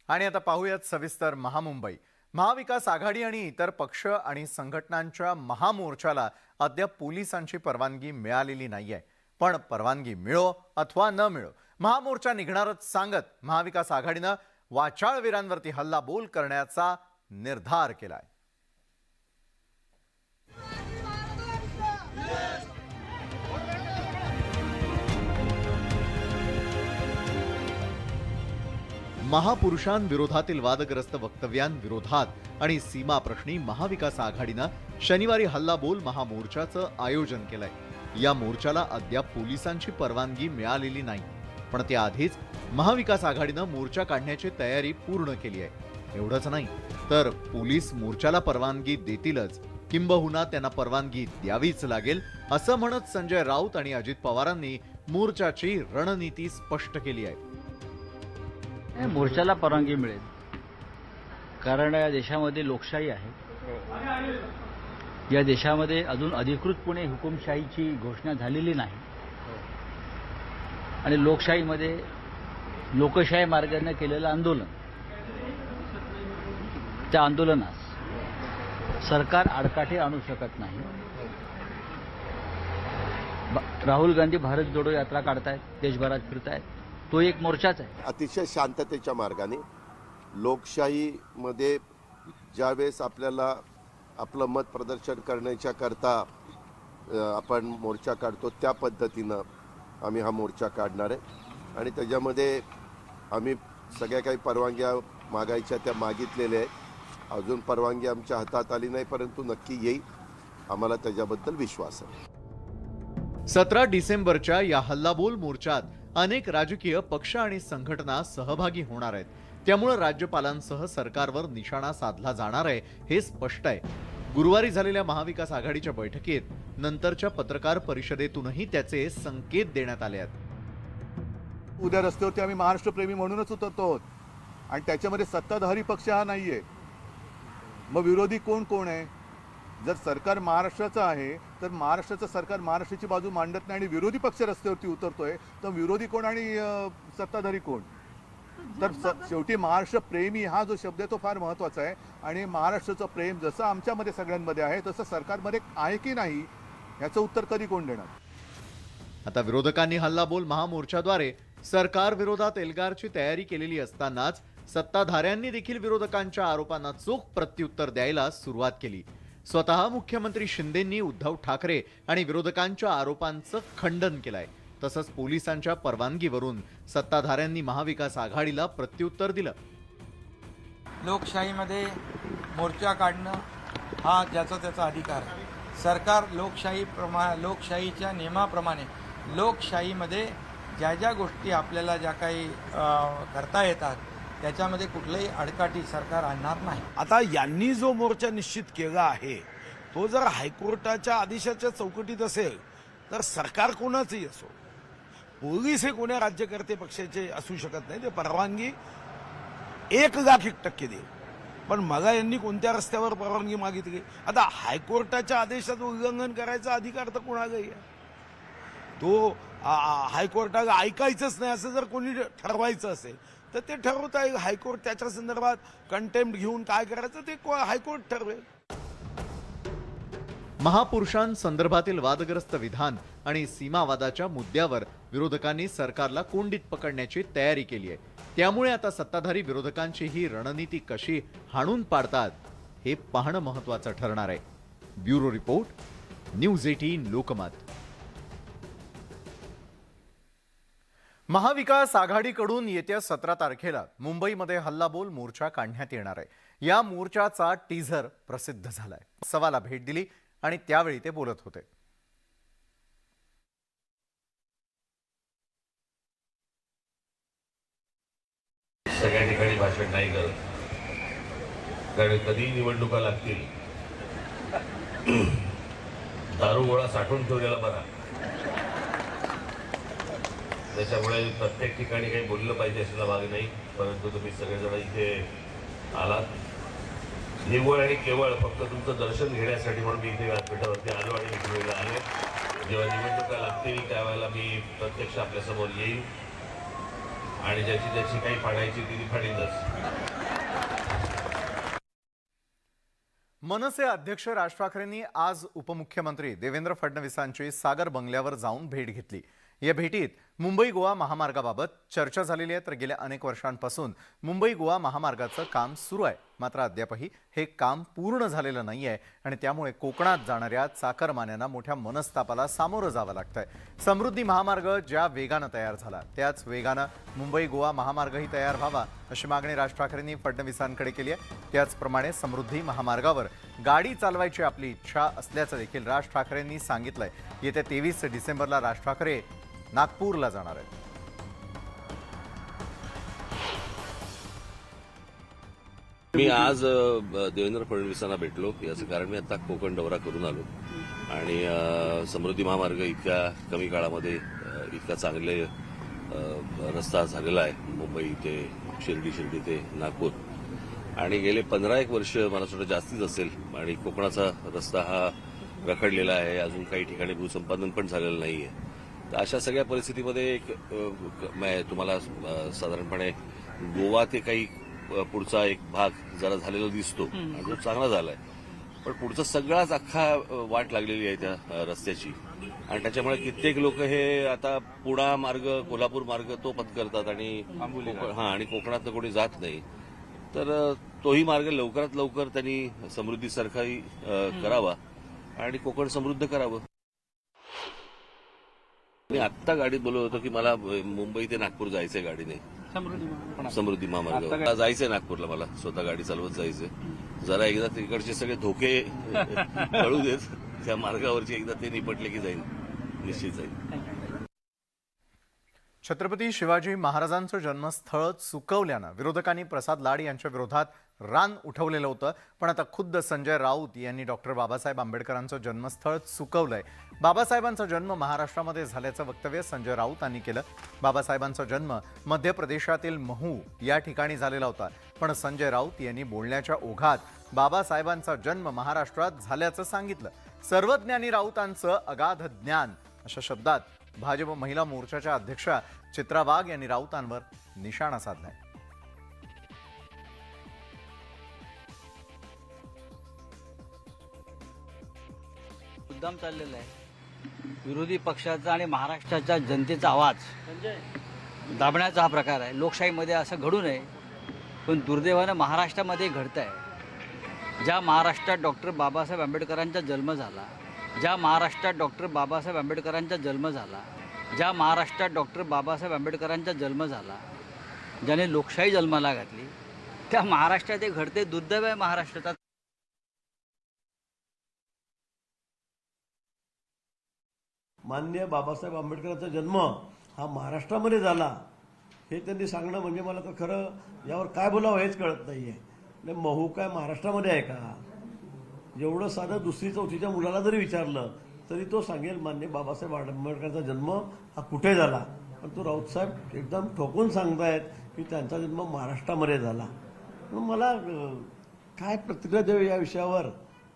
आणि आता पाहूयात सविस्तर महामुंबई। महाविकास आघाडी आणि इतर पक्ष आणि संघटनांच्या महामोर्चाला अद्याप पोलिसांची परवानगी मिळालेली नाहीये। पण परवानगी मिळो अथवा न मिळो, महामोर्चा निघणारच सांगत महाविकास आघाडीनं वाचाळवीरांवरती हल्लाबोल करण्याचा निर्धार केलाय। महापुरुषांविरोधातील वादग्रस्त वक्तव्यांविरोधात आणि सीमा प्रश्नी महाविकास आघाडीनं शनिवारी हल्लाबोल महामोर्चाचं आयोजन केलंय। या मोर्चाला अद्याप पोलिसांची परवानगी मिळालेली नाही, पण त्याआधीच महाविकास आघाडीनं मोर्चा काढण्याची तयारी पूर्ण केली आहे। एवढंच नाही तर पोलीस मोर्चाला परवानगी देतीलच, किंबहुना त्यांना परवानगी द्यावीच लागेल असं म्हणत संजय राऊत आणि अजित पवारांनी मोर्चाची रणनीती स्पष्ट केली आहे। मोर्चाला परवानगी मिळेल, कारण या देशामध्ये लोकशाही आहे। या देशामध्ये अजून अधिकृतपणे हुकुमशाहीची घोषणा झालेली नाही आणि लोकशाहीमध्ये लोकशाही मार्गाने केलेलं आंदोलन, त्या आंदोलनास सरकार आडकाठी आणू शकत नाही। राहुल गांधी भारत जोडो यात्रा काढतायत, देशभरात फिरतायत, तो एक मोर्चाच आहे। अतिशय शांततेच्या मार्गाने लोकशाहीमध्ये ज्यावेळेस आपल्याला आपलं मत प्रदर्शन करण्याच्या करता आपण मोर्चा काढतो, त्या पद्धतीनं आम्ही हा मोर्चा काढणार आहे। आणि त्याच्यामध्ये आम्ही सगळ्या काही परवानग्या मागायच्या त्या मागितलेल्या आहेत। अजून परवानगी आमच्या हातात आली नाही, परंतु नक्की येईल, आम्हाला त्याच्याबद्दल विश्वास आहे। 17 डिसेंबरच्या या हल्लाबोल मोर्चात अनेक राजकीय पक्ष आणि संघटना सहभागी होणार आहेत। त्यामुळे राज्यपालांसह सरकारवर निशाणा साधला जाणार आहे हे स्पष्ट आहे। गुरुवारी झालेल्या महाविकास आघाडीच्या बैठकीत नंतरच्या पत्रकार परिषदेतूनही त्याचे संकेत देण्यात आले आहेत। उद्या रस्त्यावरती आम्ही महाराष्ट्रप्रेमी म्हणूनच उतरतो आणि त्याच्यामध्ये सत्ताधारी पक्ष हा नाहीये, मग विरोधी कोण कोण आहे? जर सरकार महाराष्ट्राचं आहे तर महाराष्ट्राचं सरकार महाराष्ट्राची बाजू मांडत नाही आणि विरोधी पक्ष रस्त्यावरती उतरतोय, तर विरोधी कोण आणि सत्ताधारी कोण? तर शेवटी महाराष्ट्र प्रेमी हा जो शब्द आहे तो फार महत्त्वाचा आहे। आणि महाराष्ट्राचं प्रेम जसं आमच्यामध्ये सगळ्यांमध्ये आहे तसं सरकारमध्ये आहे की नाही याचं उत्तर कधी कोण देणार? आता विरोधकांनी हल्लाबोल महामोर्चाद्वारे सरकार विरोधात एल्गारची तयारी केलेली असतानाच सत्ताधाऱ्यांनी देखील विरोधकांच्या आरोपांना चोख प्रत्युत्तर द्यायला सुरुवात केली। स्वतः मुख्यमंत्री शिंदेंनी उद्धव ठाकरे आणि विरोधकांच्या आरोपांचं खंडन केलंय। तसंच पोलिसांच्या परवानगीवरून सत्ताधाऱ्यांनी महाविकास आघाडीला प्रत्युत्तर दिलं। लोकशाहीमध्ये मोर्चा काढणं हा ज्याचा त्याचा अधिकार आहे। सरकार लोकशाहीच्या नियमाप्रमाणे लोकशाहीमध्ये ज्या ज्या गोष्टी आपल्याला ज्या काही करता येतात त्याच्यामध्ये कुठलंही अडकाठी सरकार आणणार नाही। आता यांनी जो मोर्चा निश्चित केला आहे तो जर हायकोर्टाच्या आदेशाच्या चौकटीत असेल तर सरकार कोणाचंही असो, पोलीस हे कोण्या राज्यकर्ते पक्षाचे असू शकत नाही, ते परवानगी 1,00,000% देईल। पण मला यांनी कोणत्या रस्त्यावर परवानगी मागितली? आता हायकोर्टाच्या आदेशाचं उल्लंघन करायचा अधिकार तर कोणालाही आहे। तो हायकोर्टाला ऐकायचंच नाही असं जर कोणी ठरवायचं असेल तर ते ठरवता येईल। हायकोर्ट त्याच्या संदर्भात कंटेम्प्ट घेऊन काय करायचं ते हायकोर्ट ठरवेल। महापुरुषांसंदर्भातील वादग्रस्त विधान आणि सीमावादाच्या मुद्द्यावर विरोधकांनी सरकारला कोंडीत पकडण्याची तयारी केली आहे। त्यामुळे आता सत्ताधारी विरोधकांची ही रणनीती कशी हाणून पाडतात हे पाहणं महत्त्वाचं ठरणार आहे। Bureau report, news 18 Lokmat. Mahavikas आघाडीकडून येत्या 17 तारखेला मुंबईमध्ये हल्लाबोल मोर्चा काढण्यात येणार आहे। या मोर्चाचा टीझर प्रसिद्ध झालाय। सवाला भेट दिली आणि त्यावेळी ते बोलत होते। सगळ्या ठिकाणी भाषण नाही करत, कारण कधी निवडणुका लागतील दारू गोळा साठवून ठेवलेला बरा। त्याच्यामुळे प्रत्येक ठिकाणी काही बोललं पाहिजे अशाला भाग नाही, परंतु तुम्ही सगळेजण इथे आलात निव्वळ आणि केवळ फक्त तुमचं दर्शन घेण्यासाठी म्हणून मी इथे व्यासपीठावरती आलो आणि इथे आलो। जेव्हा निवडणुका लागतील त्यावेळेला मी प्रत्यक्ष आपल्यासमोर येईल आणि ज्याची काही फाडायची ती फाडीतच. मनसे अध्यक्ष राज ठाकरेंनी आज उपमुख्यमंत्री देवेंद्र फडणवीसांची सागर बंगल्यावर जाऊन भेट घेतली. या भेटीत मुंबई गोवा महामार्गाबाबत चर्चा झालेली आहे. तर गेल्या अनेक वर्षांपासून मुंबई गोवा महामार्गाचं काम सुरू आहे, मात्र अद्यापही हे काम पूर्ण झालेलं नाही आहे आणि त्यामुळे कोकणात जाणाऱ्या चाकरमान्यांना मोठ्या मनस्तापाला सामोरं जावं लागतंय. समृद्धी महामार्ग ज्या वेगानं तयार झाला त्याच वेगानं मुंबई गोवा महामार्गही तयार व्हावा अशी मागणी राज ठाकरेंनी फडणवीसांकडे केली आहे. त्याचप्रमाणे समृद्धी महामार्गावर गाडी चालवायची आपली इच्छा असल्याचं देखील राज ठाकरेंनी सांगितलंय. येत्या 23 डिसेंबरला राज ठाकरे नागपूरला जाणार आहेत. मी आज देवेंद्र फडणवीसांना भेटलो. याचं कारण मी आता कोकण दौरा करून आलो आणि समृद्धी महामार्ग इतक्या कमी काळामध्ये इतका चांगले रस्ता झालेला आहे मुंबई ते शिर्डी ते नागपूर, आणि गेले 15-1 वर्ष मला वाटतं जास्तीच असेल आणि कोकणाचा रस्ता हा रखडलेला आहे. अजून काही ठिकाणी भूसंपादन पण झालेलं नाहीये. तर अशा सगळ्या परिस्थितीमध्ये एक तुम्हाला साधारणपणे गोवा ते काही पुढचा एक भाग जरा झालेला दिसतो आणि तो चांगला झालाय, पण पुढचा सगळाच अख्खा वाट लागलेली आहे त्या रस्त्याची आणि त्याच्यामुळे कित्येक लोक हे आता पुणा मार्ग कोल्हापूर मार्ग तो पत्करतात आणि कोकणात कोणी जात नाही. तर तोही मार्ग लवकरात लवकर त्यांनी समृद्धीसारखाही करावा आणि कोकण समृद्ध करावं. मी आत्ता गाडीत बोलत होतो की मला मुंबई ते नागपूर जायचंय गाडीने, समृद्धी महामार्ग जायचंय नागपूरला. मला स्वतः गाडी चालवत जायचंय. जरा एकदा तिकडचे सगळे धोके कळू देत, त्या मार्गावरचे एकदा ते निपटले की जाईल, निश्चित जाईल. छत्रपती शिवाजी महाराजांचं जन्मस्थळ चुकवल्यानं विरोधकांनी प्रसाद लाड यांच्या विरोधात रान उठवलेलं होतं, पण आता खुद्द संजय राऊत यांनी डॉक्टर बाबासाहेब आंबेडकरांचं जन्मस्थळ चुकवलंय. बाबासाहेबांचा जन्म महाराष्ट्रामध्ये झाल्याचं वक्तव्य संजय राऊतांनी केलं. बाबासाहेबांचा जन्म मध्य प्रदेशातील महू या ठिकाणी झालेला होता, पण संजय राऊत यांनी बोलण्याच्या ओघात बाबासाहेबांचा जन्म महाराष्ट्रात झाल्याचं सांगितलं. सर्वज्ञानी राऊतांचं अगाध ज्ञान अशा शब्दात भाजप महिला मोर्चाच्या अध्यक्षा चित्रा वाघ यांनी राऊतांवर निशाणा साधलाय. मुद्दाम चाललेला आहे. विरोधी पक्षाचा आणि महाराष्ट्राच्या जनतेचा आवाज दाबण्याचा हा प्रकार आहे. लोकशाहीमध्ये असं घडू नये, पण दुर्दैवानं महाराष्ट्रामध्ये घडत आहे. ज्या महाराष्ट्रात डॉक्टर बाबासाहेब आंबेडकरांचा जन्म झाला, ज्या महाराष्ट्रात डॉक्टर बाबासाहेब आंबेडकरांचा जन्म झाला, ज्या महाराष्ट्रात डॉक्टर बाबासाहेब आंबेडकरांचा जन्म झाला, ज्याने लोकशाही जन्माला घातली, त्या महाराष्ट्रात हे घडते. दुर्दैव आहे महाराष्ट्राचा. माननीय बाबासाहेब आंबेडकरांचा जन्म हा महाराष्ट्रामध्ये झाला हे त्यांनी सांगणं म्हणजे मला तर खरं यावर काय बोलावं हेच कळत नाहीये. महू काय महाराष्ट्रामध्ये आहे का? जेवढं साधं 2री-4थीच्या मुलाला जरी विचारलं तरी तो सांगेल माननीय बाबासाहेब आंबेडकरांचा जन्म हा कुठे झाला. पण तो राऊत साहेब एकदम ठोकून सांगतायत की त्यांचा जन्म महाराष्ट्रामध्ये झाला. म्हणून मला काय प्रतिक्रिया द्यावी या विषयावर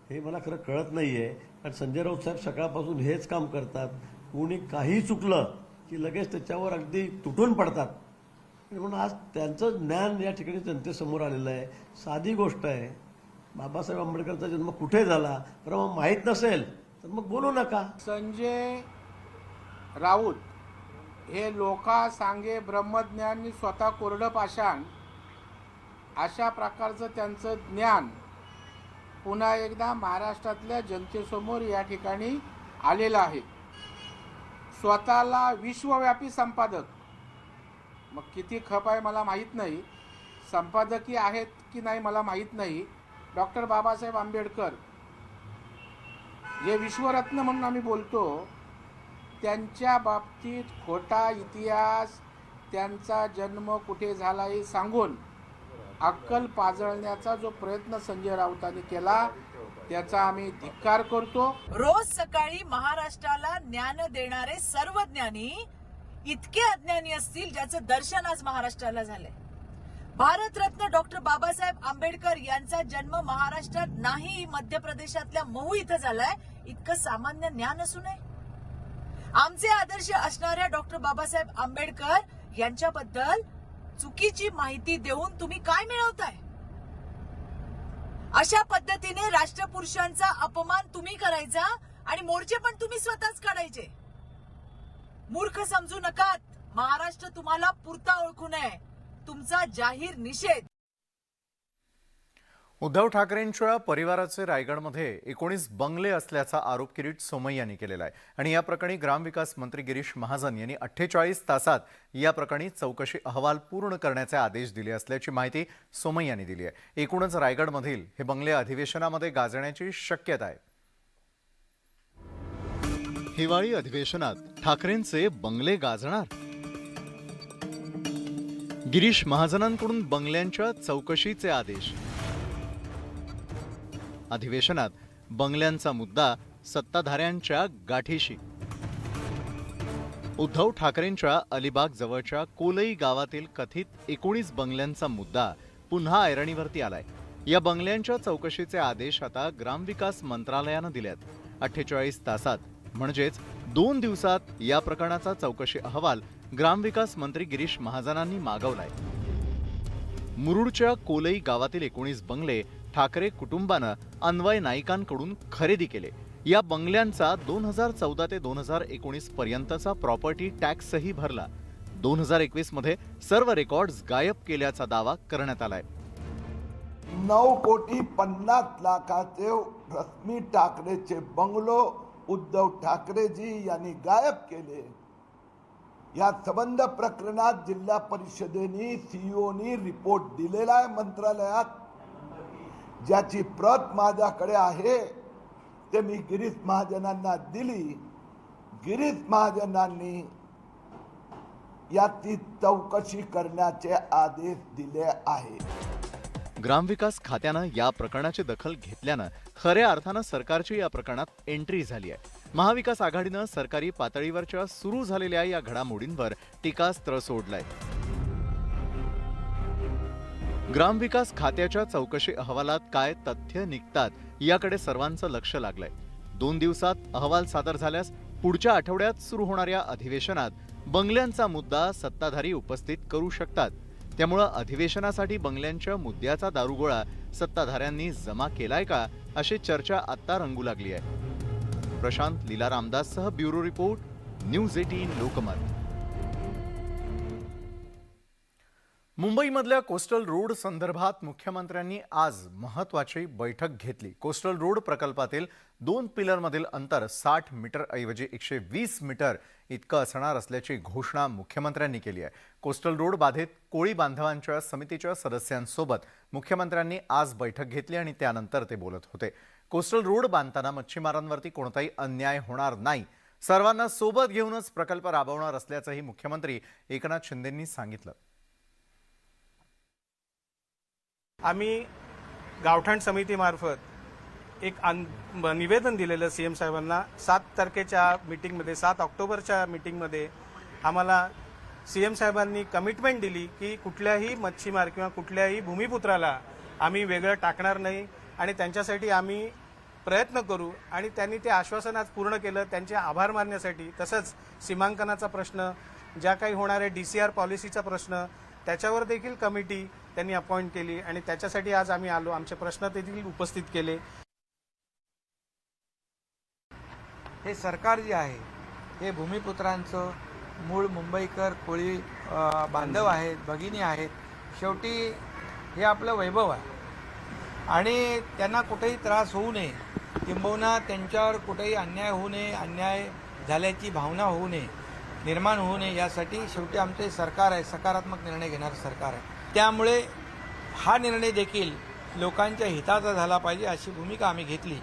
हे मला खरं कळत नाहीये. कारण संजय राऊत साहेब सकाळपासून हेच काम करतात. कोणी काही चुकलं की लगेच त्याच्यावर अगदी तुटून पडतात. म्हणून आज त्यांचं ज्ञान या ठिकाणी जनतेसमोर आलेलं आहे. साधी गोष्ट आहे. बाबासाहेब आंबेडकरचा जन्म कुठे झाला तर मग माहीत नसेल तर मग बोलू नका. संजय राऊत हे लोका सांगे ब्रह्मज्ञानी स्वतः कोरडं पाषाण अशा प्रकारचं त्यांचं ज्ञान पुन्हा एकदा महाराष्ट्रातल्या जनतेसमोर या ठिकाणी आलेलं आहे. स्वतःला विश्वव्यापी संपादक, मग किती खप आहे मला माहीत नाही, संपादकी आहेत की नाही मला माहीत नाही. डॉक्टर बाबासाहेब आंबेडकर जे विश्वरत्न म्हणून आम्ही बोलतो, त्यांच्या बाबतीत खोटा इतिहास, त्यांचा जन्म कुठे झाला हे सांगून अक्कल पाजळण्याचा जो प्रयत्न संजय राऊतांनी केला त्याचा आम्ही धिक्कार करतो. रोज सकाळी महाराष्ट्राला ज्ञान देणारे सर्व ज्ञानी इतके अज्ञानी असतील ज्याचं दर्शन आज महाराष्ट्राला झालंय. भारतरत्न डॉक्टर बाबासाहेब आंबेडकर यांचा जन्म महाराष्ट्रात नाही, मध्य प्रदेशातल्या महू इथं झालाय, इतकं सामान्य ज्ञान असू नये. आमचे आदर्श असणाऱ्या डॉक्टर बाबासाहेब आंबेडकर यांच्याबद्दल चुकीची माहिती देऊन तुम्ही काय मिळवताय? अशा पद्धतीने राष्ट्रपुरुषांचा अपमान तुम्ही करायचा आणि मोर्चे पण तुम्ही स्वतःच काढायचे. मूर्ख समजू नका. महाराष्ट्र तुम्हाला पुरता ओळखून आहे. तुमचा जाहीर निषेध. उद्धव ठाकरेंच्या परिवाराचे रायगडमध्ये 19 बंगले असल्याचा आरोप किरीट सोमय्यांनी केलेला आहे आणि या प्रकरणी ग्रामविकास मंत्री गिरीश महाजन यांनी 48 तासात या प्रकरणी चौकशी अहवाल पूर्ण करण्याचे आदेश दिले असल्याची माहिती सोमय्यांनी दिली आहे. एकूणच रायगडमधील हे बंगले अधिवेशनामध्ये गाजण्याची शक्यता आहे. हिवाळी अधिवेशनात ठाकरेंचे बंगले गाजणार. गिरीश महाजनांकडून बंगल्यांच्या चौकशीचे आदेश. अधिवेशनात बंगल्यांचा मुद्दा सत्ताधाऱ्यांच्या गाठीशी. उद्धव ठाकरेंच्या अलिबाग जवळच्या कोलई गावातील कथित 19 बंगल्यांचा मुद्दा पुन्हा ऐरणीवरती आलाय. या बंगल्यांच्या चौकशीचे आदेश आता ग्रामविकास मंत्रालयानं दिलेत. 48 तासात म्हणजेच 2 दिवसात या प्रकरणाचा चौकशी अहवाल ग्रामविकास मंत्री गिरीश महाजनांनी मागवलाय. मुरुडच्या कोलई गावातील 19 बंगले ठाकरे कुटुंबानं अन्वय नाईकांकडून खरेदी केले. या बंगल्यांचा 2014 ते 2019 पर्यंतचा प्रॉपर्टी टॅक्सही भरला. 2021 मध्ये सर्व रेकॉर्ड्स गायब केल्याचा दावा करण्यात आलाय. 9,50,00,000चे रश्मी ठाकरेचे बंगलो उद्धव ठाकरेजी यांनी गायब केले. या संबंध प्रकरणात जिल्हा परिषदेने सीईओनी रिपोर्ट दिलेला आहे मंत्रालयात, ज्याची प्रत माझ्याकडे आहे. ते मी गिरीश महाजनांना दिली. गिरीश महाजनांनी याची चौकशी करण्याचे आदेश दिले आहेत. ग्रामविकास खात्यानं या प्रकरणाची दखल घेतल्यानं खऱ्या अर्थानं सरकारची या प्रकरणात एंट्री झाली आहे. महाविकास आघाडीनं सरकारी पातळीवरच्या सुरू झालेल्या या घडामोडींवर टीकास्त्र सोडलंय. ग्रामविकास खात्याच्या चौकशी अहवालात काय तथ्य निघतात याकडे सर्वांचं लक्ष लागलंय. 2 दिवसात अहवाल सादर झाल्यास पुढच्या आठवड्यात सुरू होणाऱ्या अधिवेशनात बंगल्यांचा मुद्दा सत्ताधारी उपस्थित करू शकतात. त्यामुळे अधिवेशनासाठी बंगल्यांच्या मुद्द्याचा दारुगोळा सत्ताधाऱ्यांनी जमा केलाय का अशी चर्चा आता रंगू लागली आहे. प्रशांत लीला रामदाससह ब्युरो रिपोर्ट, न्यूज 18 लोकमत. मुंबईमधल्या कोस्टल रोड संदर्भात मुख्यमंत्र्यांनी आज महत्त्वाची बैठक घेतली. कोस्टल रोड प्रकल्पातील 2 पिलरमधील अंतर 60 मीटर ऐवजी 120 मीटर इतकं असणार असल्याची घोषणा मुख्यमंत्र्यांनी केली आहे. कोस्टल रोड बाधित कोळी बांधवांच्या समितीच्या सदस्यांसोबत मुख्यमंत्र्यांनी आज बैठक घेतली आणि त्यानंतर ते बोलत होते. कोस्टल रोड बांधताना मच्छीमारांवरती कोणताही अन्याय होणार नाही, सर्वांना सोबत घेऊनच प्रकल्प राबवणार असल्याचंही मुख्यमंत्री एकनाथ शिंदेंनी सांगितलं. आम्ही गावठाण समितीमार्फत एक निवेदन दिलेलं सीएम साहेबांना 7 तारखेच्या मीटिंगमध्ये, 7 ऑक्टोबरच्या मीटिंगमध्ये आम्हाला सीएम साहेबांनी कमिटमेंट दिली की कुठल्याही मच्छीमार किंवा कुठल्याही भूमिपुत्राला आम्ही वेगळं टाकणार नाही आणि त्यांच्यासाठी आम्ही प्रयत्न करू. आणि त्यांनी ते आश्वासन आज पूर्ण केलं. त्यांचे आभार मानण्यासाठी, तसंच सीमांकनाचा प्रश्न, ज्या काही होणाऱ्या DCR पॉलिसीचा प्रश्न, त्याच्यावर देखील कमिटी त्यांनी अपॉइंट केली आणि त्याच्यासाठी आज आम्ही आलो. आमचे प्रश्न देखील उपस्थित केले. हे सरकार जे आहे हे भूमिपुत्रांचं, मूळ मुंबईकर कोळी बांधव आहेत, भगिनी आहेत. शेवटी हे आपलं वैभव आहे आणि त्यांना कुठेही त्रास होऊ नये, किंबहुना त्यांच्यावर कुठेही अन्याय होऊ नये, अन्याय झाल्याची भावना होऊ नये, निर्माण होऊ नये, यासाठी शेवटी आमचे सरकार आहे, सकारात्मक निर्णय घेणारं सरकार आहे. त्यामुळे हा निर्णय देखील लोकांच्या हिताचा झाला पाहिजे अशी भूमिका आम्ही घेतली.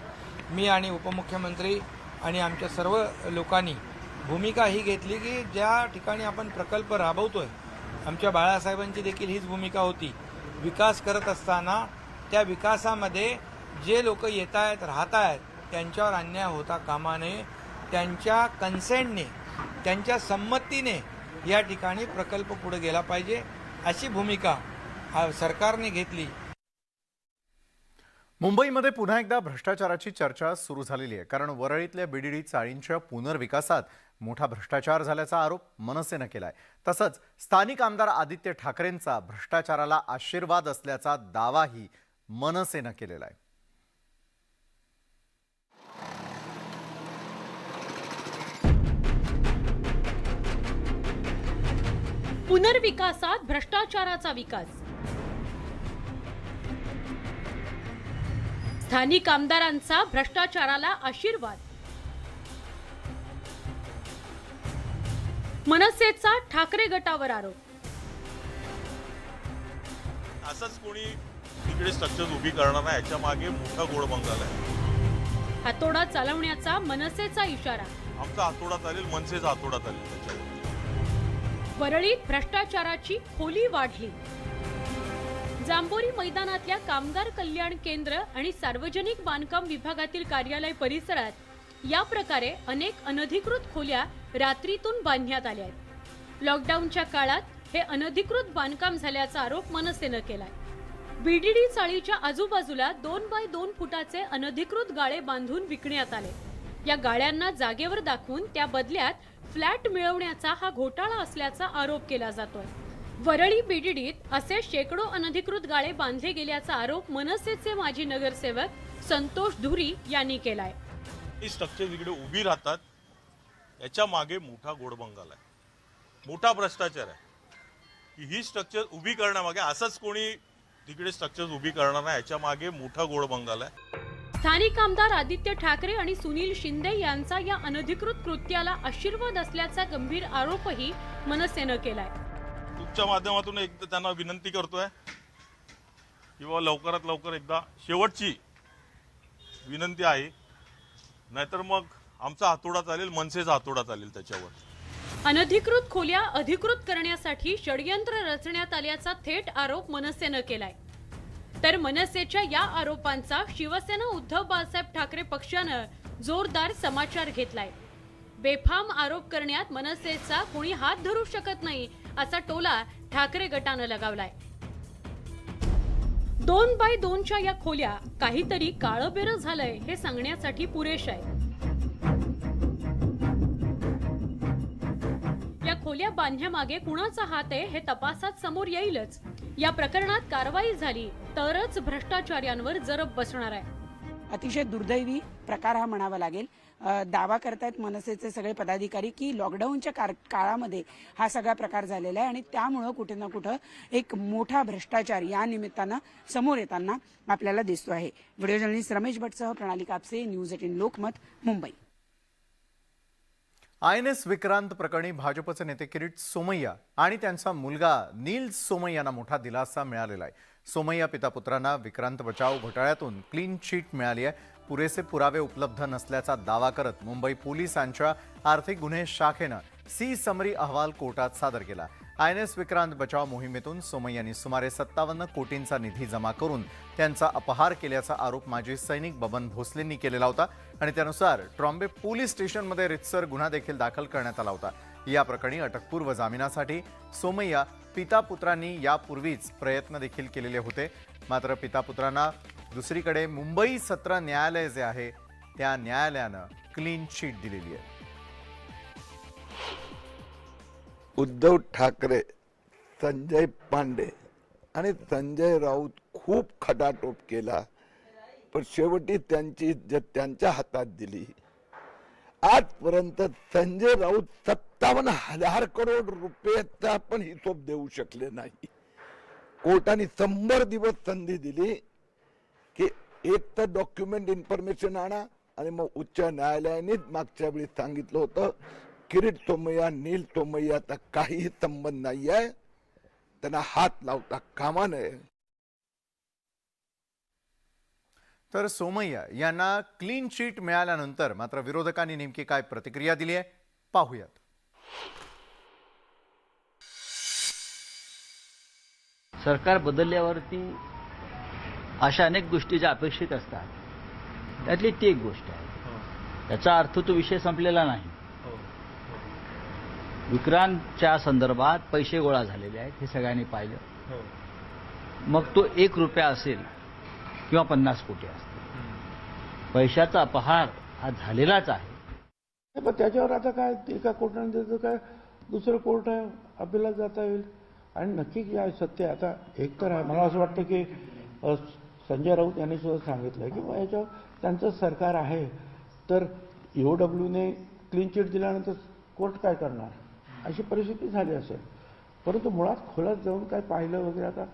मी आणि उपमुख्यमंत्री आणि आमच्या सर्व लोकांनी भूमिका ही घेतली की ज्या ठिकाणी आपण प्रकल्प राबवतोय, आमच्या बाळासाहेबांची देखील हीच भूमिका होती. विकास करत असताना त्या विकासामध्ये जे लोक येत आहेत, राहत आहेत, त्यांच्यावर अन्याय होता कामा नये. त्यांच्या कन्सेंटने, त्यांच्या संमतीने या ठिकाणी प्रकल्प पुढे गेला पाहिजे अशी भूमिका सरकारने घेतली. मुंबईमध्ये पुन्हा एकदा भ्रष्टाचाराची चर्चा सुरू झालेली आहे, कारण वरळीतल्या बीडीडी चाळींच्या पुनर्विकासात मोठा भ्रष्टाचार झाल्याचा आरोप मनसेनं केलाय. तसंच स्थानिक आमदार आदित्य ठाकरेंचा भ्रष्टाचाराला आशीर्वाद असल्याचा दावाही मनसेनं केलेला आहे. पुनर्विकासात भ्रष्टाचाराचा विकास, स्थानिक आमदारांचा भ्रष्टाचाराला आशीर्वाद, मनसेचा ठाकरे गटावर आरोप. असंच कोणी तिकडे स्ट्रक्चर उभी करणार नाही, याच्या मागे मोठा गोड बंगाल आहे. हातोडा चालवण्याचा मनसेचा इशारा. आमचा हातोडा चालेल, मनसेचा हातोडा चालेल. त्याच्यावर वरळीत भ्रष्टाचाराची खोली वाढली. जांभोरी मैदानातल्या कामगार कल्याण केंद्र आणि सार्वजनिक बांधकाम विभागातील कार्यालय परिसरात या प्रकारे अनेक अनधिकृत खोल्या रात्रीतून बांधण्यात आल्या आहेत. लॉकडाऊनच्या काळात हे अनधिकृत बांधकाम झाल्याचा आरोप मनसेनं केलाय. बीडीडी चाळीच्या आजूबाजूला 2 बाय 2 फुटाचे अनधिकृत गाळे बांधून विकण्यात आले. या गाळ्यांना जागेवर दाखवून त्या बदल्यात फ्लॅट मिळवण्याचा हा घोटाळा असल्याचा आरोप केला जातोय. वरळी बीडीडीत असे शेकडो अनधिकृत गाळे बांधले गेल्याचा आरोप मनसेचे माजी नगरसेवक संतोष धुरी यांनी केलाय. ही स्ट्रक्चर इकडे उभी राहतात, याच्या मागे मोठा गोड बंगाल आहे, मोठा भ्रष्टाचार आहे. ही स्ट्रक्चर उभी करण्यामागे असंच कोणी तिकडे स्ट्रक्चर उभी करणार नाही, याच्या मागे मोठा गोड बंगाल आहे. स्थानिक आमदार आदित्य ठाकरे आणि सुनील शिंदे यांचा या अनधिकृत कृत्याला आशीर्वाद असल्याचा गंभीर आरोपही मनसेनं केलाय. तुमच्या माध्यमातून एकदा त्यांना विनंती करतोय किंवा लवकरात लवकर एकदा शेवटची विनंती आहे, नाहीतर मग आमचा हातोडा चालेल, मनसेचा हातोडा चालेल. त्याच्यावर अनधिकृत खोल्या अधिकृत करण्यासाठी षडयंत्र रचण्यात आल्याचा थेट आरोप मनसेनं केलाय. तर मनसेच्या या आरोपांचा शिवसेना उद्धव बाळासाहेब ठाकरे पक्षानं जोरदार समाचार घेतलाय. बेफाम आरोप करण्यात मनसेचा कोणी हात धरू शकत नाही असा टोला ठाकरे गटानं लगावलाय. 2 बाय 2च्या या खोल्या काहीतरी काळबेरं झालंय हे सांगण्यासाठी पुरेश आहे. या खोल्या बांधण्यामागे कुणाचा हात आहे हे तपासात समोर येईलच. या प्रकरणात कारवाई झाली तरच भ्रष्टाचार्यांवर जरब बसणार आहे. अतिशय दुर्दैवी प्रकार हा म्हणावा लागेल. दावा करतायत मनसेचे सगळे पदाधिकारी की लॉकडाऊनच्या काळामध्ये हा सगळा प्रकार झालेला आहे आणि त्यामुळं कुठे ना कुठं एक मोठा भ्रष्टाचार या निमित्तानं समोर येताना आपल्याला दिसतो आहे. व्हिडिओ जर्नलिस्ट रमेश भटसह प्रणाली कापसे, न्यूज 18 लोकमत, मुंबई. INS विक्रांत प्रकरणी भाजपचे नेते किरीट सोमय्या आणि त्यांचा मुलगा नील सोमय्यांना मोठा दिलासा मिळालेला आहे. सोमय्या पिता पुत्रांना विक्रांत बचाव घोटाळ्यातून क्लीन चिट मिळाली आहे. पुरेसे पुरावे उपलब्ध नसल्याचा दावा करत मुंबई पोलिसांच्या आर्थिक गुन्हे शाखेनं सी समरी अहवाल कोर्टात सादर केला. INS विक्रांत बचाव मोहिमेतून सोमय्यांनी सुमारे 57 कोटींचा निधी जमा करून त्यांचा अपहार केल्याचा आरोप माजी सैनिक बबन भोसलेंनी केलेला होता आणि त्यानुसार ट्रॉम्बे पोलीस स्टेशनमध्ये रितसर गुन्हा देखील दाखल करण्यात आला होता. या प्रकरणी अटकपूर्व जामिनासाठी सोमय्या पिता पुत्रांनी यापूर्वीच प्रयत्न देखील केलेले होते. मात्र पिता पुत्रांना दुसरीकडे मुंबई सत्र न्यायालय जे आहे त्या न्यायालयानं क्लीन चिट दिलेली आहे. उद्धव ठाकरे, संजय पांडे आणि संजय राऊत खूप खटाटोप केला, पण शेवटी त्यांची इज्जत त्यांच्या हातात दिली. आजपर्यंत संजय राऊत 57,000 करोड रुपयाचा पण हिशोब देऊ शकले नाही. कोर्टाने 100 दिवस संधी दिली की एक तर डॉक्युमेंट इन्फॉर्मेशन आणा आणि मग उच्च न्यायालयाने मागच्या वेळी सांगितलं होतं किरीट सोमय्या, नील सोमय्याचा काहीही संबंध नाही आहे, त्यांना हात लावता कामा नये. तर सोमय्या यांना क्लीन चिट मिळाल्यानंतर मात्र विरोधकांनी नेमकी काय प्रतिक्रिया दिली आहे पाहूयात. सरकार बदलल्यावरती अशा अनेक गोष्टी ज्या अपेक्षित असतात त्यातली ती एक गोष्ट आहे. याचा अर्थ तो विषय संपलेला नाही. विक्रांतच्या संदर्भात पैसे गोळा झालेले आहेत हे सगळ्यांनी पाहिलं. मग तो 1 रुपया असेल किंवा 50 कोटी असतील. पैशाचा अपहार हा झालेलाच आहे. पण त्याच्यावर आता काय एका कोर्टाने त्याचं काय दुसरं कोर्ट आहे, अपीलात जाता येईल. आणि नक्की काय सत्य आहे आता एक तर आहे, मला असं वाटतं की संजय राऊत यांनी सुद्धा सांगितलं की बा याच्यावर त्यांचं सरकार आहे, तर EOWने क्लीन चिट दिल्यानंतर कोर्ट काय करणार अशी परिस्थिती झाली असेल. परंतु मुळात खोलात जाऊन काय पाहिलं वगैरे आता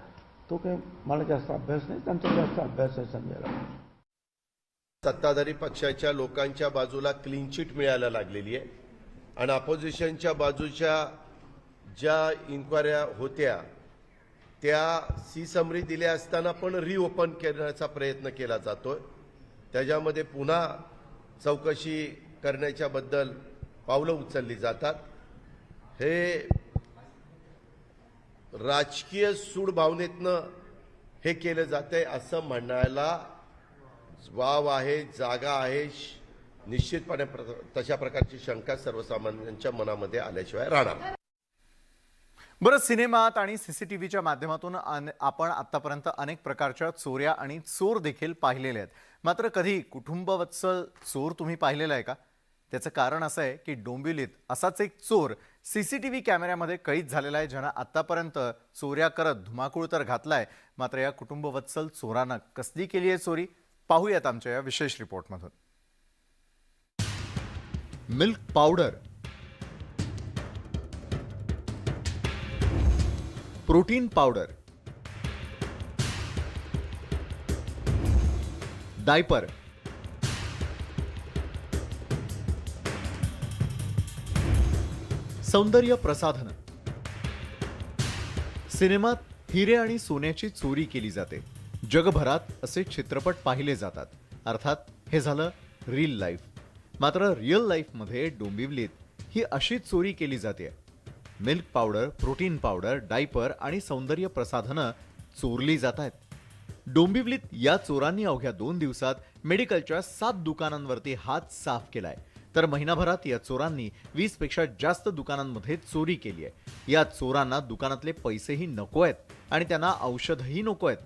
तो काही मला जास्त अभ्यास नाही, त्यांचा जास्त अभ्यास आहे संजय राऊत. सत्ताधारी पक्षाच्या लोकांच्या बाजूला क्लीन चिट मिळायला लागलेली आहे आणि अपोजिशनच्या बाजूच्या ज्या इन्क्वायऱ्या होत्या त्या सी समरी दिल्या असताना पण रिओपन करण्याचा प्रयत्न केला जातोय. त्याच्यामध्ये पुन्हा चौकशी करण्याच्या बद्दल पावलं उचलली जातात. हे राजकीय सूड भावनेतनं हे केलं जातंय असं म्हणायला वाव आहे, जागा आहे. निश्चितपणे तशा प्रकारची शंका सर्वसामान्यांच्या मनामध्ये आल्याशिवाय राहणार. बरं, सिनेमात आणि CCTVच्या माध्यमातून आपण आतापर्यंत अनेक प्रकारच्या चोऱ्या आणि चोर देखील पाहिलेले आहेत. मात्र कधी कुटुंबवत्सल चोर तुम्ही पाहिलेला आहे का? त्याचं कारण असं आहे की डोंबिवलीत असाच एक चोर CCTV कॅमेऱ्यामध्ये कैद झालेला आहे, ज्यानं आतापर्यंत चोऱ्या करत धुमाकूळ तर घातलाय. मात्र या कुटुंबवत्सल चोरानं कसली केली आहे चोरी, पाहूयात आमच्या या विशेष रिपोर्टमधून. Milk powder, protein powder, diaper, सौंदर्य प्रसाधन. सिनेमात हिरे आणि सोन्याची चोरी केली जाते. जगभरात असे चित्रपट पाहिले जातात. अर्थात हे झालं रिअल लाईफ. मात्र रिअल लाईफमध्ये डोंबिवलीत ही अशी चोरी केली जाते. Milk powder, protein powder, diaper आणि सौंदर्य प्रसाधनं चोरली जात आहेत. डोंबिवलीत या चोरांनी अवघ्या 2 दिवसात मेडिकलच्या 7 दुकानांवरती हात साफ केलाय. तर महिनाभरात या चोरांनी 20 पेक्षा जास्त दुकानांमध्ये चोरी केली आहे. या चोरांना दुकानातले पैसेही नको आहेत आणि त्यांना औषधही नको आहेत.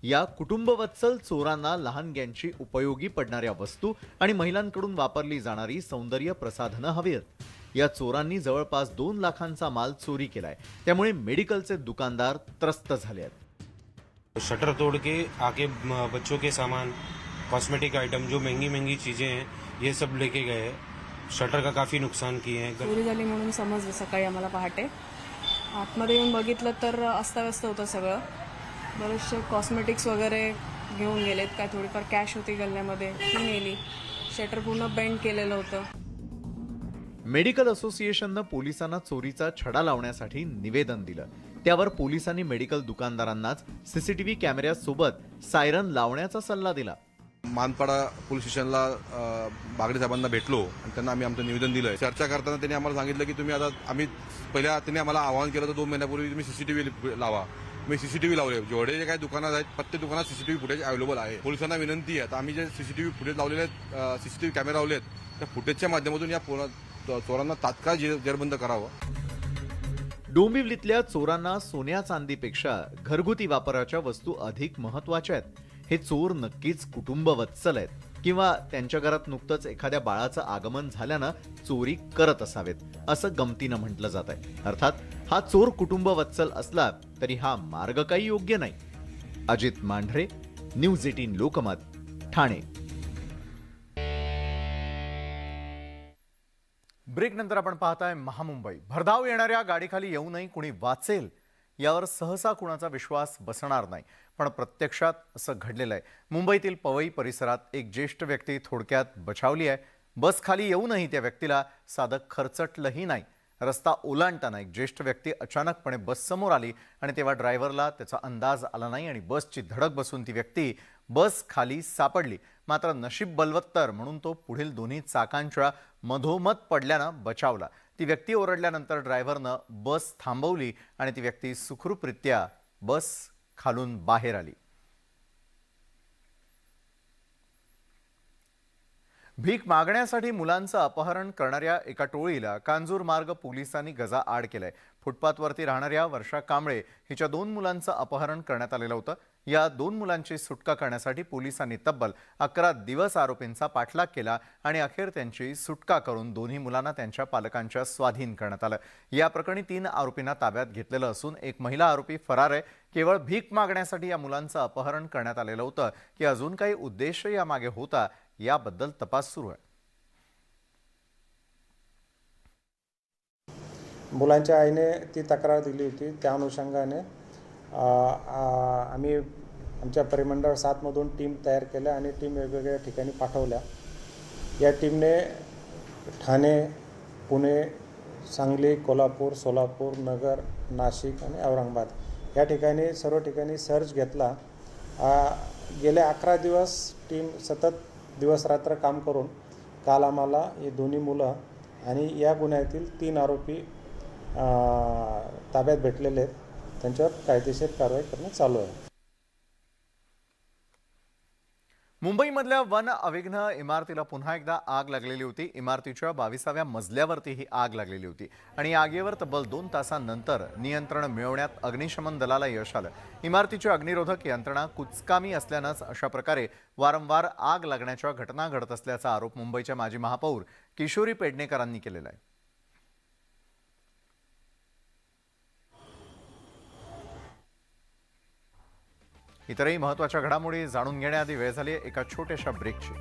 या कुटुंबवत्सल चोरांना लहानग्यांची उपयोगी पडणाऱ्या वस्तू आणि महिलांकडून वापरली जाणारी सौंदर्य प्रसाधनं हवी आहेत. या चोरांनी जवळपास 2 लाखांचा माल चोरी केलाय. त्यामुळे मेडिकलचे दुकानदार त्रस्त झाले आहेत. शटर तोड़ के आके बच्चों के सामान, कॉस्मेटिक आइटम, जो महंगी महंगी चीजें हैं ये सब लेके गए. शटर का काफी नुकसान किए हैं. चोरी झाली म्हणून समजलं सकाळी आम्हाला पहाटे. आतमध्ये येऊन बघितलं तर अस्ताव्यस्त होतं सगळं. बरेचसे कॉस्मेटिक्स वगैरे घेऊन गेलेत. काय थोडीफार कॅश होती गल्ल्यामध्ये ती नेली. शटर पूर्ण बेंड केलेलं होतं. मेडिकल असोसिएशननं पोलिसांना चोरीचा छडा लावण्यासाठी निवेदन दिलं. त्यावर पोलिसांनी मेडिकल दुकानदारांनाच CCTV कॅमेऱ्यासोबत सायरन लावण्याचा सल्ला दिला. मानपाडा पोलीस स्टेशनला बागडे साहेबांना भेटलो आणि त्यांना आम्ही आमचं निवेदन दिलं. चर्चा करताना त्यांनी आम्हाला सांगितलं की तुम्ही आता पहिल्या त्यांनी आम्हाला आवाहन केलं होतं 2 महिन्यापूर्वी तुम्ही CCTV लावा. मी CCTV लावले. जेवढे जे काही दुकानात आहेत प्रत्येक दुकानात CCTV फुटेज अवेलेबल आहे. पोलिसांना विनंती आहे, आम्ही जे CCTV फुटेज लावलेले आहेत, CCTV कॅमेरा लावले आहेत, त्या फुटेजच्या माध्यमातून या चोरांना तात्काळ जेरबंद करावं. डोंबिवलीतल्या चोरांना सोन्या चांदीपेक्षा घरगुती वापराच्या वस्तू अधिक महत्वाच्या आहेत. हे चोर नक्कीच कुटुंबवत्सल आहेत किंवा त्यांच्या घरात नुकतंच एखाद्या बाळाचं आगमन झाल्यानं चोरी करत असावेत, असं गमतीनं म्हटलं जात आहे. अर्थात हा चोर कुटुंबवत्सल असला तरी हा मार्ग काही योग्य नाही. अजित मांढरे, न्यूज 18 लोकमत, ठाणे. ब्रेक नंतर आपण पाहताय महामुंबई. भरधाव येणाऱ्या गाडीखाली येऊनही कुणी वाचेल यावर सहसा कुणाचा विश्वास बसणार नाही, पण प्रत्यक्षात असं घडलेलं आहे. मुंबईतील पवई परिसरात एक ज्येष्ठ व्यक्ती थोडक्यात बचावली आहे. बस खाली येऊनही त्या व्यक्तीला साधं खरचटलंही नाही. रस्ता ओलांडताना एक ज्येष्ठ व्यक्ती अचानकपणे बस समोर आली आणि तेव्हा ड्रायव्हरला त्याचा अंदाज आला नाही आणि बसची धडक बसून ती व्यक्ती बस खाली सापडली. मात्र नशीब बलवत्तर म्हणून तो पुढील दोन्ही चाकांच्या मधोमध पडल्यानं बचावला. ती व्यक्ती ओरडल्यानंतर ड्रायव्हरनं बस थांबवली आणि ती व्यक्ती सुखरूपरित्या बस खालून बाहेर आली. भीक मागण्यासाठी मुलांचं अपहरण करणाऱ्या एका टोळीला कांजूर मार्ग पोलिसांनी गजाआड केलंय. फुटपाथवरती राहणाऱ्या वर्षा कांबळे हिच्या 2 मुलांचं अपहरण करण्यात आलेलं होतं. या 2 मुलांची सुटका करण्यासाठी पोलिसांनी तब्बल 11 दिवस आरोपींचा पाठलाग केला आणि अखेर त्यांची सुटका करून दोन्ही मुलांना त्यांच्या पालकांच्या स्वाधीन करण्यात आलं. या प्रकरणी 3 आरोपींना ताब्यात घेतलेलं असून एक महिला आरोपी फरार आहे. केवळ भीक मागण्यासाठी या मुलांचं अपहरण करण्यात आलेलं होतं की अजून काही उद्देश यामागे होता याबद्दल तपास सुरू आहे. मुलांच्या आईने ती तक्रार दिली होती. त्या अनुषंगाने आम्ही आमच्या परिमंडळ 7मधून टीम तयार केल्या आणि टीम वेगवेगळ्या ठिकाणी पाठवल्या. या टीमने ठाणे, पुणे, सांगली, कोल्हापूर, सोलापूर, नगर, नाशिक आणि औरंगाबाद या ठिकाणी सर्व ठिकाणी सर्च घेतला. गेले 11 दिवस टीम सतत दिवसरात्र काम करून काल आम्हाला ही दोन्ही मुलं आणि या गुन्ह्यातील 3 आरोपी ताब्यात भेटलेले आहेत. त्यांच्यावर कायदेशीर कारवाई करणं चालू आहे. मुंबईमधल्या वन अविघ्न इमारतीला पुन्हा एकदा आग लागलेली होती. इमारतीच्या 22व्या मजल्यावरती ही आग लागलेली होती आणि या आगीवर तब्बल 2 तासांनंतर नियंत्रण मिळवण्यात अग्निशमन दलाला यश आलं. इमारतीची अग्निरोधक यंत्रणा कुचकामी असल्यानंच अशा प्रकारे वारंवार आग लागण्याच्या घटना घडत असल्याचा आरोप मुंबईच्या माजी महापौर किशोरी पेडणेकरांनी केलेला आहे. इतरही महत्त्वाच्या घडामोडी जाणून घेण्याआधी वेळ झाली एका छोट्याशा ब्रेकची.